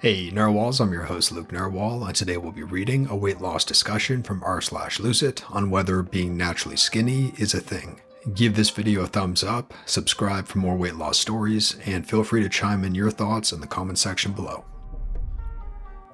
Hey Narwhals, I'm your host Luke Narwhal, and today we'll be reading a weight loss discussion from r/Lucit on whether being naturally skinny is a thing. Give this video a thumbs up, subscribe for more weight loss stories, and feel free to chime in your thoughts in the comment section below.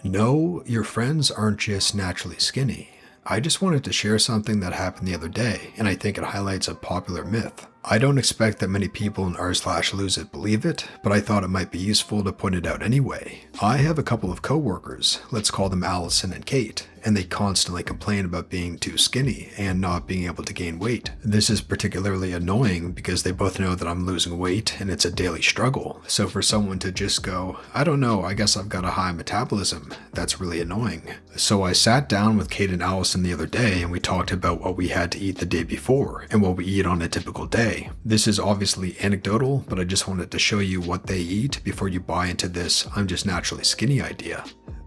No, your friends aren't just naturally skinny. I just wanted to share something that happened the other day, and I think it highlights a popular myth. I don't expect that many people in r/Lucit believe it, but I thought it might be useful to point it out anyway. I have a couple of co-workers, let's call them Allison and Kate, and they constantly complain about being too skinny and not being able to gain weight. This is particularly annoying because they both know that I'm losing weight and it's a daily struggle. So for someone to just go, I don't know, I guess I've got a high metabolism, that's really annoying. So I sat down with Kate and Allison the other day and we talked about what we had to eat the day before and what we eat on a typical day. This is obviously anecdotal, but I just wanted to show you what they eat before you buy into this I'm just naturally skinny idea.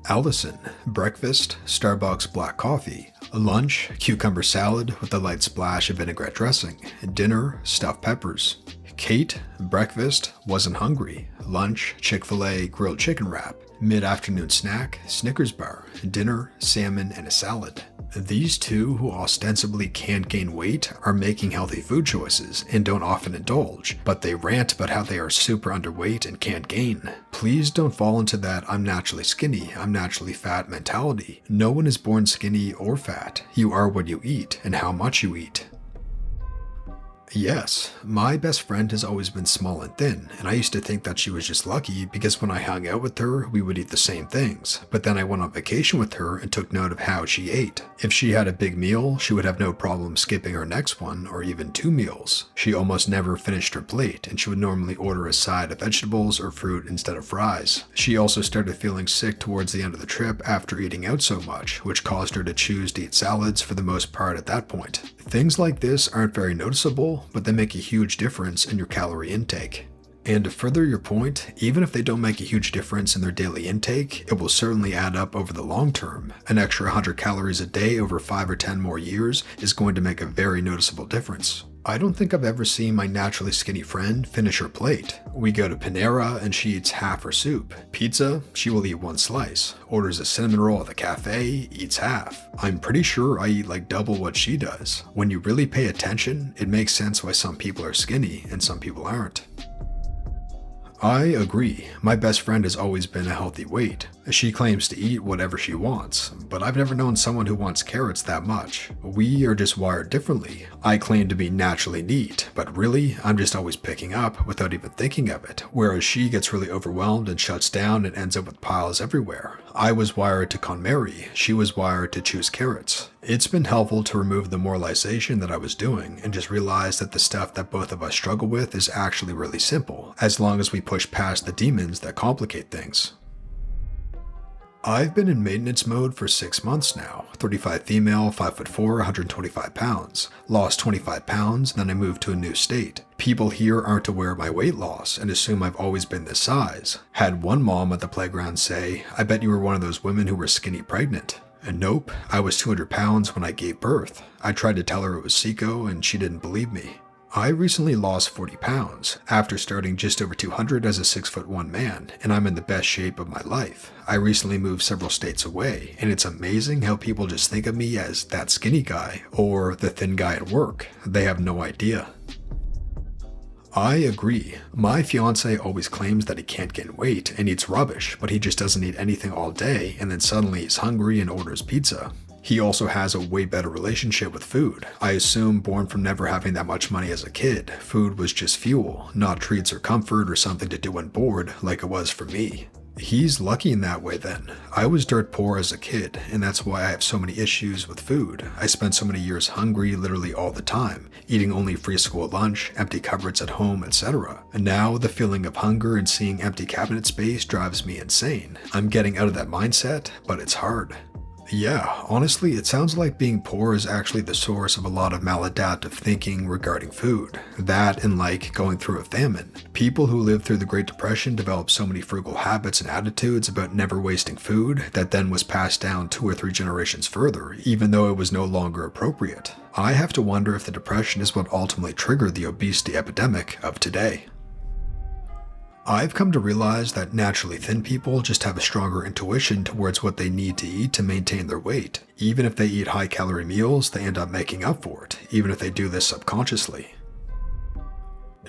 Allison, breakfast, Starbucks black coffee. Lunch, cucumber salad with a light splash of vinaigrette dressing. Dinner, stuffed peppers. Kate, breakfast, wasn't hungry. Lunch, Chick-fil-A grilled chicken wrap. Mid-afternoon snack, Snickers bar. Dinner, salmon and a salad. These two, who ostensibly can't gain weight, are making healthy food choices and don't often indulge, but they rant about how they are super underweight and can't gain. Please don't fall into that I'm naturally skinny, I'm naturally fat mentality. No one is born skinny or fat. You are what you eat and how much you eat. Yes, my best friend has always been small and thin, and I used to think that she was just lucky because when I hung out with her, we would eat the same things. But then I went on vacation with her and took note of how she ate. If she had a big meal, she would have no problem skipping her next one or even 2 meals. She almost never finished her plate, and she would normally order a side of vegetables or fruit instead of fries. She also started feeling sick towards the end of the trip after eating out so much, which caused her to choose to eat salads for the most part at that point. Things like this aren't very noticeable, but they make a huge difference in your calorie intake. And to further your point, even if they don't make a huge difference in their daily intake, it will certainly add up over the long term. An extra 100 calories a day over 5 or 10 more years is going to make a very noticeable difference. I don't think I've ever seen my naturally skinny friend finish her plate. We go to Panera and she eats half her soup. Pizza, she will eat 1 slice. Orders a cinnamon roll at the cafe, eats half. I'm pretty sure I eat like double what she does. When you really pay attention, it makes sense why some people are skinny and some people aren't. I agree. My best friend has always been a healthy weight. She claims to eat whatever she wants, but I've never known someone who wants carrots that much. We are just wired differently. I claim to be naturally neat, but really, I'm just always picking up without even thinking of it, whereas she gets really overwhelmed and shuts down and ends up with piles everywhere. I was wired to KonMari, she was wired to choose carrots. It's been helpful to remove the moralization that I was doing and just realize that the stuff that both of us struggle with is actually really simple, as long as we push past the demons that complicate things. I've been in maintenance mode for 6 months now. 35 female, 5'4", 125 pounds. Lost 25 pounds, then I moved to a new state. People here aren't aware of my weight loss and assume I've always been this size. Had one mom at the playground say, I bet you were one of those women who were skinny pregnant. And nope, I was 200 pounds when I gave birth. I tried to tell her it was Seiko and she didn't believe me. I recently lost 40 pounds after starting just over 200 as a 6'1" man, and I'm in the best shape of my life. I recently moved several states away, and it's amazing how people just think of me as that skinny guy or the thin guy at work. They have no idea. I agree. My fiance always claims that he can't gain weight and eats rubbish, but he just doesn't eat anything all day and then suddenly he's hungry and orders pizza. He also has a way better relationship with food. I assume born from never having that much money as a kid, food was just fuel, not treats or comfort or something to do when bored like it was for me. He's lucky in that way then. I was dirt poor as a kid, and that's why I have so many issues with food. I spent so many years hungry literally all the time, eating only free school lunch, empty cupboards at home, etc. And now the feeling of hunger and seeing empty cabinet space drives me insane. I'm getting out of that mindset, but it's hard. Yeah, honestly, it sounds like being poor is actually the source of a lot of maladaptive thinking regarding food. That and like going through a famine. People who lived through the Great Depression developed so many frugal habits and attitudes about never wasting food that then was passed down 2 or 3 generations further, even though it was no longer appropriate. I have to wonder if the Depression is what ultimately triggered the obesity epidemic of today. I've come to realize that naturally thin people just have a stronger intuition towards what they need to eat to maintain their weight. Even if they eat high-calorie meals, they end up making up for it, even if they do this subconsciously.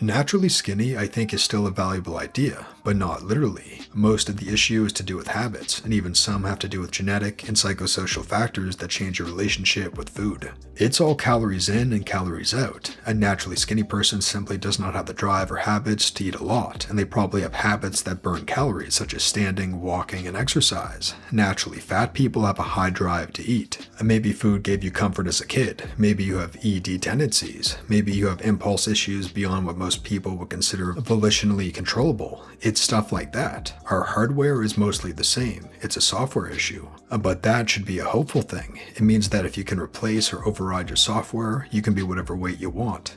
Naturally skinny, I think, is still a valuable idea, but not literally. Most of the issue is to do with habits, and even some have to do with genetic and psychosocial factors that change your relationship with food. It's all calories in and calories out. A naturally skinny person simply does not have the drive or habits to eat a lot, and they probably have habits that burn calories, such as standing, walking, and exercise. Naturally fat people have a high drive to eat. Maybe food gave you comfort as a kid. Maybe you have ED tendencies. Maybe you have impulse issues beyond what most people would consider volitionally controllable. It's stuff like that. Our hardware is mostly the same. It's a software issue. But that should be a hopeful thing. It means that if you can replace or override your software, you can be whatever weight you want.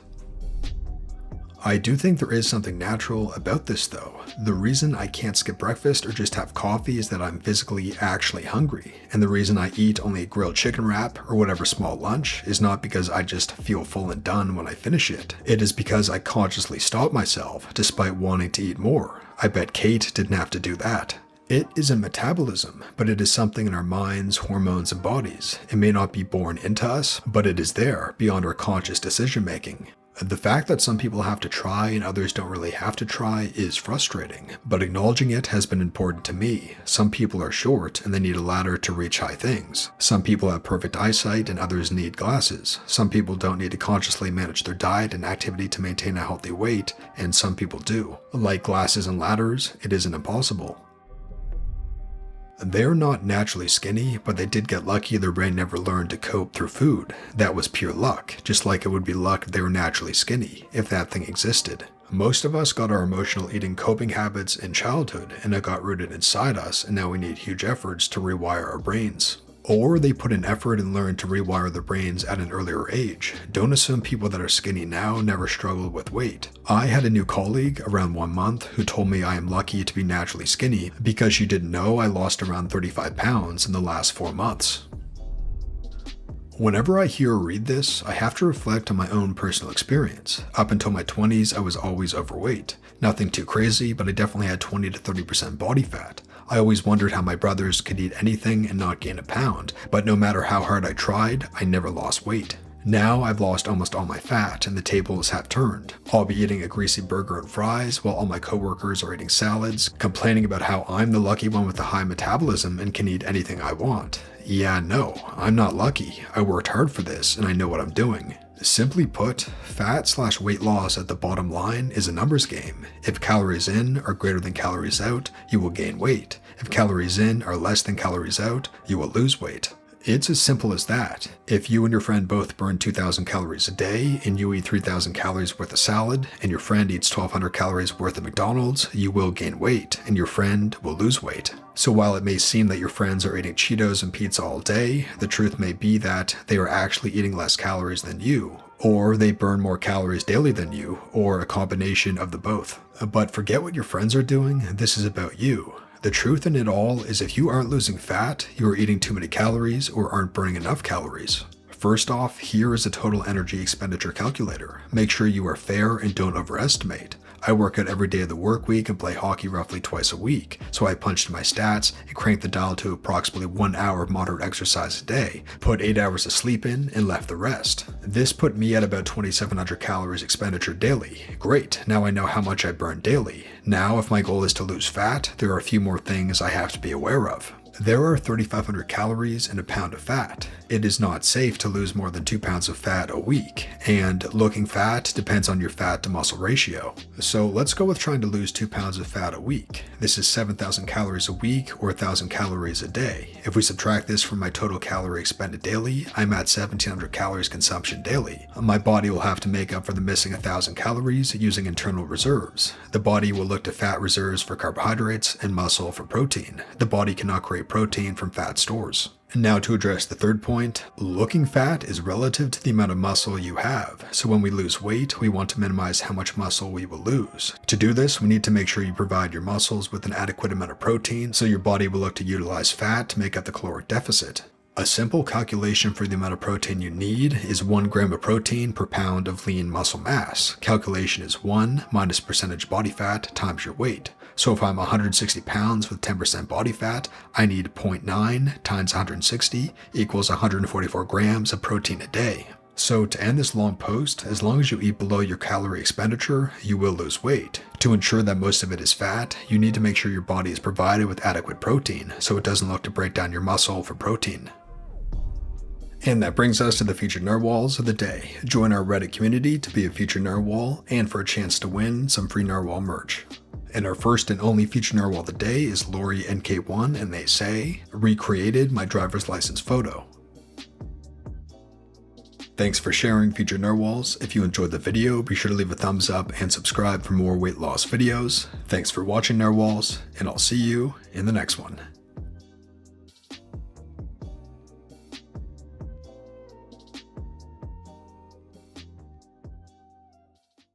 I do think there is something natural about this though. The reason I can't skip breakfast or just have coffee is that I'm physically actually hungry. And the reason I eat only a grilled chicken wrap or whatever small lunch is not because I just feel full and done when I finish it. It is because I consciously stop myself despite wanting to eat more. I bet Kate didn't have to do that. It is a metabolism, but it is something in our minds, hormones, and bodies. It may not be born into us, but it is there beyond our conscious decision making. The fact that some people have to try and others don't really have to try is frustrating, but acknowledging it has been important to me. Some people are short and they need a ladder to reach high things. Some people have perfect eyesight and others need glasses. Some people don't need to consciously manage their diet and activity to maintain a healthy weight, and some people do. Like glasses and ladders, it isn't impossible. They're not naturally skinny, but they did get lucky their brain never learned to cope through food. That was pure luck, just like it would be luck they were naturally skinny, if that thing existed. Most of us got our emotional eating coping habits in childhood, and it got rooted inside us, and now we need huge efforts to rewire our brains. Or they put in effort and learned to rewire their brains at an earlier age. Don't assume people that are skinny now never struggled with weight. I had a new colleague around 1 month who told me I am lucky to be naturally skinny because she didn't know I lost around 35 pounds in the last 4 months. Whenever I hear or read this, I have to reflect on my own personal experience. Up until my 20s, I was always overweight. Nothing too crazy, but I definitely had 20 to 30% body fat. I always wondered how my brothers could eat anything and not gain a pound, but no matter how hard I tried, I never lost weight. Now I've lost almost all my fat and the tables have turned. I'll be eating a greasy burger and fries while all my coworkers are eating salads, complaining about how I'm the lucky one with a high metabolism and can eat anything I want. Yeah, no, I'm not lucky. I worked hard for this and I know what I'm doing. Simply put, fat/weight loss at the bottom line is a numbers game. If calories in are greater than calories out, you will gain weight. If calories in are less than calories out, you will lose weight. It's as simple as that. If you and your friend both burn 2,000 calories a day and you eat 3,000 calories worth of salad and your friend eats 1,200 calories worth of McDonald's, you will gain weight and your friend will lose weight. So while it may seem that your friends are eating Cheetos and pizza all day, the truth may be that they are actually eating less calories than you, or they burn more calories daily than you, or a combination of the both. But forget what your friends are doing, this is about you. The truth in it all is if you aren't losing fat, you are eating too many calories or aren't burning enough calories. First off, here is a total energy expenditure calculator. Make sure you are fair and don't overestimate. I work out every day of the work week and play hockey roughly twice a week, so I punched my stats and cranked the dial to approximately 1 hour of moderate exercise a day, put 8 hours of sleep in, and left the rest. This put me at about 2,700 calories expenditure daily. Great, now I know how much I burn daily. Now if my goal is to lose fat, there are a few more things I have to be aware of. There are 3,500 calories in a pound of fat. It is not safe to lose more than 2 pounds of fat a week, and looking fat depends on your fat to muscle ratio. So let's go with trying to lose 2 pounds of fat a week. This is 7,000 calories a week or 1,000 calories a day. If we subtract this from my total calorie expended daily, I'm at 1,700 calories consumption daily. My body will have to make up for the missing 1,000 calories using internal reserves. The body will look to fat reserves for carbohydrates and muscle for protein. The body cannot create protein from fat stores. And now to address the third point, looking fat is relative to the amount of muscle you have. So when we lose weight, we want to minimize how much muscle we will lose. To do this, we need to make sure you provide your muscles with an adequate amount of protein, so your body will look to utilize fat to make up the caloric deficit. A simple calculation for the amount of protein you need is 1 gram of protein per pound of lean muscle mass. Calculation is 1 minus percentage body fat times your weight. So if I'm 160 pounds with 10% body fat, I need 0.9 times 160 equals 144 grams of protein a day. So to end this long post, as long as you eat below your calorie expenditure, you will lose weight. To ensure that most of it is fat, you need to make sure your body is provided with adequate protein, so it doesn't look to break down your muscle for protein. And that brings us to the featured narwhals of the day. Join our Reddit community to be a featured narwhal and for a chance to win some free narwhal merch. And our first and only featured narwhal of the day is Lori NK1, and they say, recreated my driver's license photo. Thanks for sharing featured narwhals. If you enjoyed the video, be sure to leave a thumbs up and subscribe for more weight loss videos. Thanks for watching narwhals, and I'll see you in the next one.